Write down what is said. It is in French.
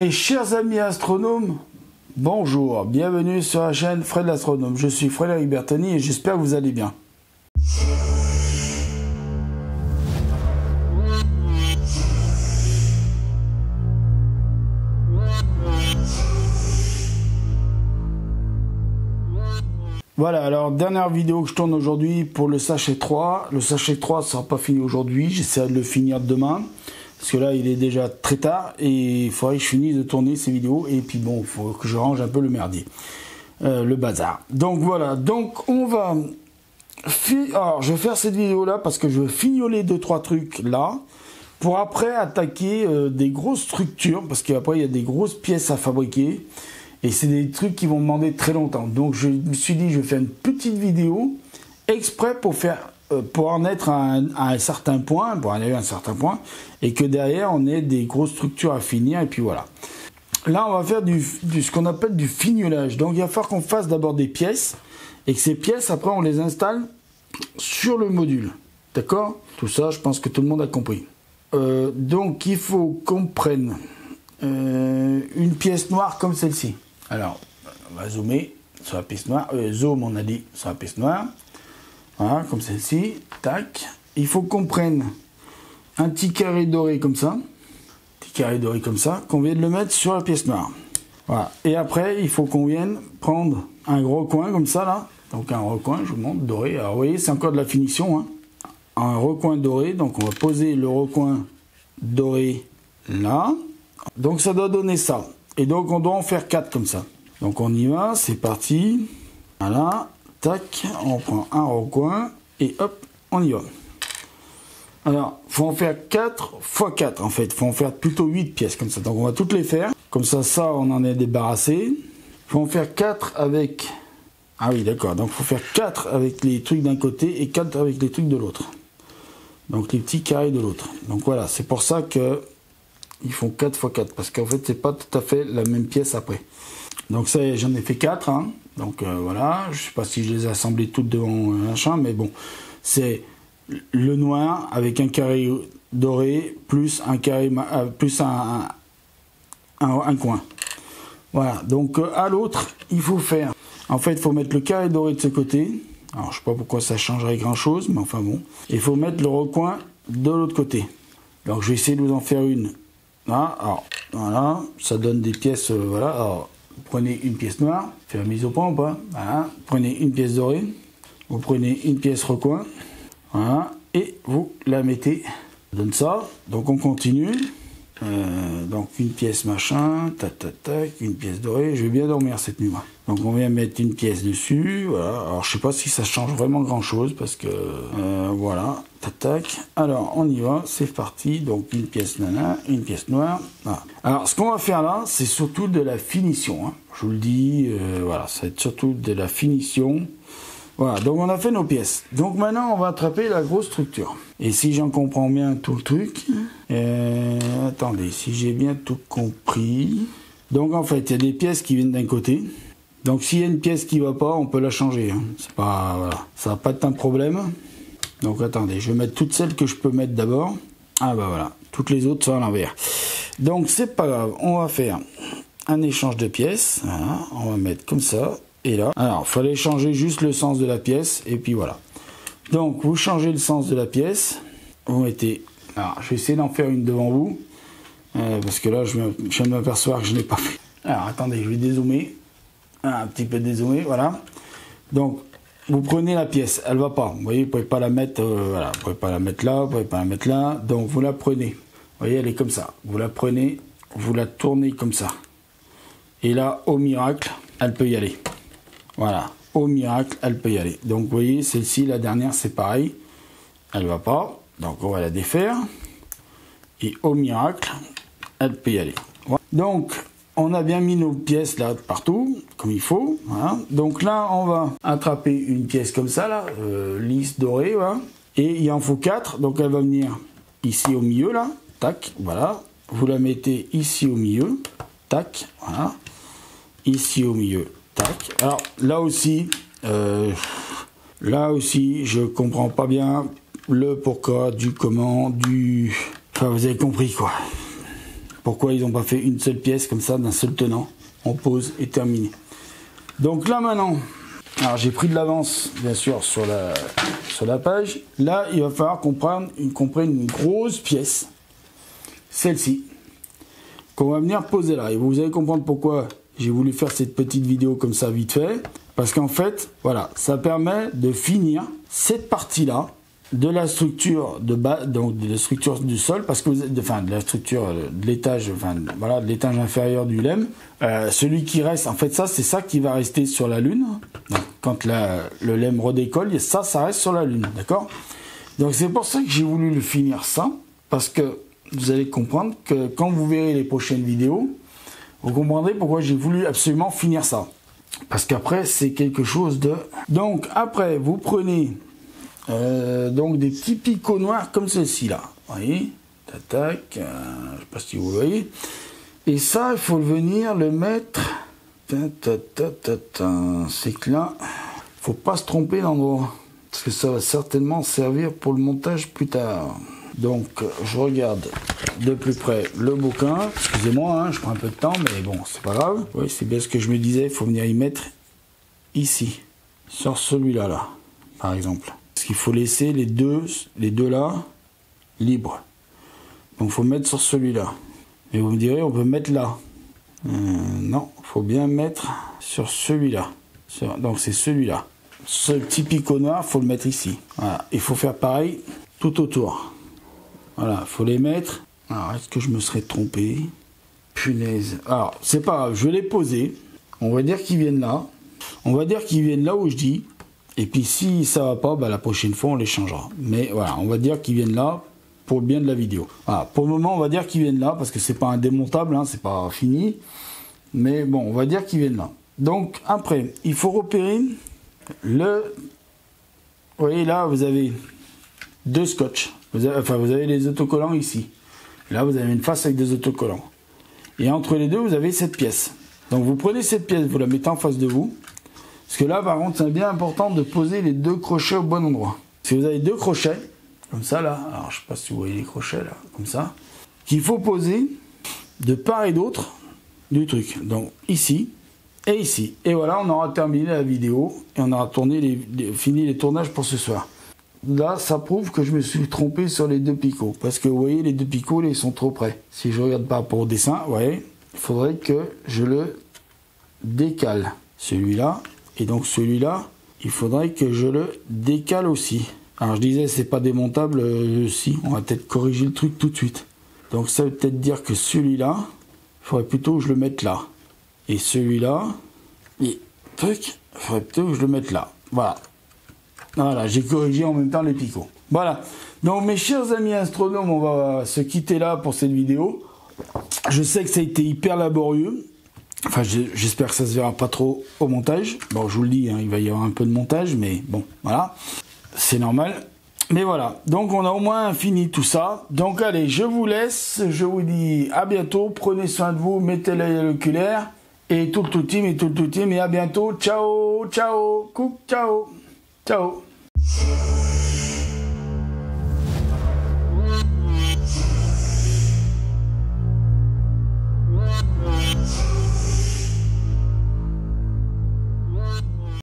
Et chers amis astronomes, bonjour, bienvenue sur la chaîne Fred l'Astronome. Je suis Frédéric Bertani et j'espère que vous allez bien. Voilà, alors dernière vidéo que je tourne aujourd'hui pour le sachet 3. Le sachet 3 ne sera pas fini aujourd'hui, j'essaierai de le finir demain. Parce que là, il est déjà très tard et il faudrait que je finisse de tourner ces vidéos. Et puis bon, il faut que je range un peu le merdier, le bazar. Donc voilà, donc on va... Alors, je vais faire cette vidéo-là parce que je veux fignoler 2-3 trucs là. Pour après attaquer des grosses structures. Parce qu'après, il y a des grosses pièces à fabriquer. Et c'est des trucs qui vont demander très longtemps. Donc je me suis dit, je vais faire une petite vidéo exprès pour en être à un certain point, pour arriver à un certain point, et que derrière on ait des grosses structures à finir, et puis voilà. Là on va faire ce qu'on appelle du fignolage. Donc il va falloir qu'on fasse d'abord des pièces, et que ces pièces après on les installe sur le module. D'accord? Tout ça je pense que tout le monde a compris. Donc il faut qu'on prenne une pièce noire comme celle-ci. Alors on va zoomer sur la pièce noire, zoom on a dit sur la pièce noire. Voilà, comme celle-ci, tac. Il faut qu'on prenne un petit carré doré comme ça, qu'on vienne le mettre sur la pièce noire. Voilà. Et après, il faut qu'on vienne prendre un gros coin comme ça là. Donc un recoin, je vous montre, doré. Alors vous voyez, c'est encore de la finition. Hein. Un recoin doré, donc on va poser le recoin doré là. Donc ça doit donner ça. Et donc on doit en faire 4 comme ça. Donc on y va, c'est parti. Voilà. Tac, on prend un recoin et hop, on y va. Alors, il faut en faire 4 x 4 en fait. Il faut en faire plutôt 8 pièces comme ça. Donc on va toutes les faire. Comme ça, on en est débarrassé. Il faut en faire 4 avec... Ah oui, d'accord. Donc il faut faire 4 avec les trucs d'un côté et 4 avec les trucs de l'autre. Donc les petits carrés de l'autre. Donc voilà, c'est pour ça que ils font 4 x 4. Parce qu'en fait, c'est pas tout à fait la même pièce après. Donc ça, j'en ai fait 4. Hein. Donc voilà, je ne sais pas si je les ai assemblées toutes devant machin, mais bon, c'est le noir avec un carré doré plus un carré plus un coin. Voilà, donc à l'autre, il faut faire, en fait, il faut mettre le carré doré de ce côté. Alors je sais pas pourquoi ça changerait grand chose, mais enfin bon. Il faut mettre le recoin de l'autre côté. Donc je vais essayer de vous en faire une. Là, alors voilà, ça donne des pièces, voilà. Alors, vous prenez une pièce noire, faire mise au point ou pas, voilà. Prenez une pièce dorée, vous prenez une pièce recoin, voilà, et vous la mettez, ça donne ça, donc on continue, donc une pièce machin, tac tac tac, une pièce dorée, je vais bien dormir cette nuit moi. Donc on vient mettre une pièce dessus, voilà, alors je sais pas si ça change vraiment grand chose, parce que, voilà, tac tac, alors on y va, c'est parti, donc une pièce nana, une pièce noire, voilà. Alors ce qu'on va faire là, c'est surtout de la finition, hein. Je vous le dis, voilà, ça va être surtout de la finition. Voilà, donc on a fait nos pièces. Donc maintenant, on va attraper la grosse structure. Et si j'en comprends bien tout le truc... attendez, si j'ai bien tout compris... Donc en fait, il y a des pièces qui viennent d'un côté. Donc s'il y a une pièce qui ne va pas, on peut la changer. Hein. C'est pas, voilà, ça va pas être un problème. Donc attendez, je vais mettre toutes celles que je peux mettre d'abord. Ah bah voilà, toutes les autres sont à l'envers. Donc c'est pas grave, on va faire un échange de pièces. Voilà, on va mettre comme ça. Et là, alors, il fallait changer juste le sens de la pièce, et puis voilà. Donc, vous changez le sens de la pièce, vous mettez... Alors, je vais essayer d'en faire une devant vous, parce que là, je viens de m'apercevoir que je n'ai pas fait. Alors, attendez, je vais dézoomer, un petit peu dézoomer, voilà. Donc, vous prenez la pièce, elle ne va pas, vous voyez, vous ne pouvez pas la mettre, voilà, vous ne pouvez pas la mettre là, vous ne pouvez pas la mettre là, donc vous la prenez. Vous voyez, elle est comme ça. Vous la prenez, vous la tournez comme ça. Et là, au miracle, elle peut y aller. Voilà, au miracle, elle peut y aller. Donc, vous voyez, celle-ci, la dernière, c'est pareil. Elle ne va pas. Donc, on va la défaire. Et au miracle, elle peut y aller. Voilà. Donc, on a bien mis nos pièces là partout, comme il faut. Voilà. Donc là, on va attraper une pièce comme ça, là, lisse, dorée. Voilà. Et il en faut 4. Donc, elle va venir ici au milieu, là. Tac, voilà. Vous la mettez ici au milieu. Tac, voilà. Ici au milieu. Tac. Alors là aussi, je comprends pas bien le pourquoi, du comment, du... Enfin, vous avez compris quoi. pourquoi ils n'ont pas fait une seule pièce comme ça, d'un seul tenant. On pose et terminé. Donc là maintenant, alors j'ai pris de l'avance bien sûr sur la page. Là il va falloir qu'on prenne une grosse pièce, celle-ci, qu'on va venir poser là. Et vous allez comprendre pourquoi j'ai voulu faire cette petite vidéo comme ça vite fait. Parce qu'en fait, voilà, ça permet de finir cette partie-là de la structure de bas, donc de la structure du sol, parce que de la structure de l'étage, voilà, de l'étage inférieur du lemme. Celui qui reste, en fait, c'est ça qui va rester sur la lune. Donc, quand le lemme redécolle, ça reste sur la lune, d'accord? Donc c'est pour ça que j'ai voulu le finir ça, parce que vous allez comprendre que quand vous verrez les prochaines vidéos, vous comprendrez pourquoi j'ai voulu absolument finir ça. Parce qu'après, c'est quelque chose de... Donc, après, vous prenez donc des petits picots noirs comme ceci là. Vous voyez? Tac, je sais pas si vous le voyez. Et ça, il faut venir le mettre... C'est que là, il faut pas se tromper d'endroit. Parce que ça va certainement servir pour le montage plus tard. Donc, je regarde de plus près le bouquin. Excusez-moi, hein, je prends un peu de temps, mais bon, c'est pas grave. Oui, c'est bien ce que je me disais. Il faut venir y mettre ici, sur celui-là, là, par exemple. Parce qu'il faut laisser les deux là, libres. Donc, il faut mettre sur celui-là. Et vous me direz, on peut mettre là. Non, il faut bien mettre sur celui-là. Donc, c'est celui-là. Ce petit picot noir, il faut le mettre ici. Voilà. Il faut faire pareil tout autour. Voilà, il faut les mettre. Alors, est-ce que je me serais trompé? Punaise. Alors, c'est pas grave, je vais les poser. On va dire qu'ils viennent là. On va dire qu'ils viennent là où je dis. Et puis, si ça va pas, bah, la prochaine fois, on les changera. Mais voilà, on va dire qu'ils viennent là pour le bien de la vidéo. Voilà, pour le moment, on va dire qu'ils viennent là parce que c'est pas indémontable, hein, c'est pas fini. Mais bon, on va dire qu'ils viennent là. Donc, après, il faut repérer le... Vous voyez, là, vous avez deux scotch. Vous avez les autocollants ici. Là, vous avez une face avec des autocollants. Et entre les deux, vous avez cette pièce. Donc, vous prenez cette pièce, vous la mettez en face de vous. Parce que là, par contre, c'est bien important de poser les deux crochets au bon endroit. Si vous avez deux crochets, comme ça, là. Alors, je ne sais pas si vous voyez les crochets, là, comme ça. Qu'il faut poser de part et d'autre du truc. Donc, ici et ici. Et voilà, on aura terminé la vidéo. Et on aura fini les tournages pour ce soir. Là, ça prouve que je me suis trompé sur les deux picots. Parce que vous voyez, les deux picots, là, ils sont trop près. Si je regarde par rapport au dessin, vous voyez, il faudrait que je le décale. Celui-là. Et donc, celui-là, il faudrait que je le décale aussi. Alors, je disais, c'est pas démontable. Si, on va peut-être corriger le truc tout de suite. Donc, ça veut peut-être dire que celui-là, il faudrait plutôt que je le mette là. Et celui-là, il faudrait plutôt que je le mette là. Voilà. Voilà, j'ai corrigé en même temps les picots. Voilà. Donc, mes chers amis astronomes, on va se quitter là pour cette vidéo. Je sais que ça a été hyper laborieux. Enfin, j'espère que ça se verra pas trop au montage. Bon, je vous le dis, hein, il va y avoir un peu de montage, mais bon, voilà. C'est normal. Mais voilà. Donc, on a au moins fini tout ça. Donc, allez, je vous laisse. Je vous dis à bientôt. Prenez soin de vous. Mettez l'œil à l'oculaire. Et tout le team, et à bientôt. Ciao, ciao. Coucou, ciao. Ciao.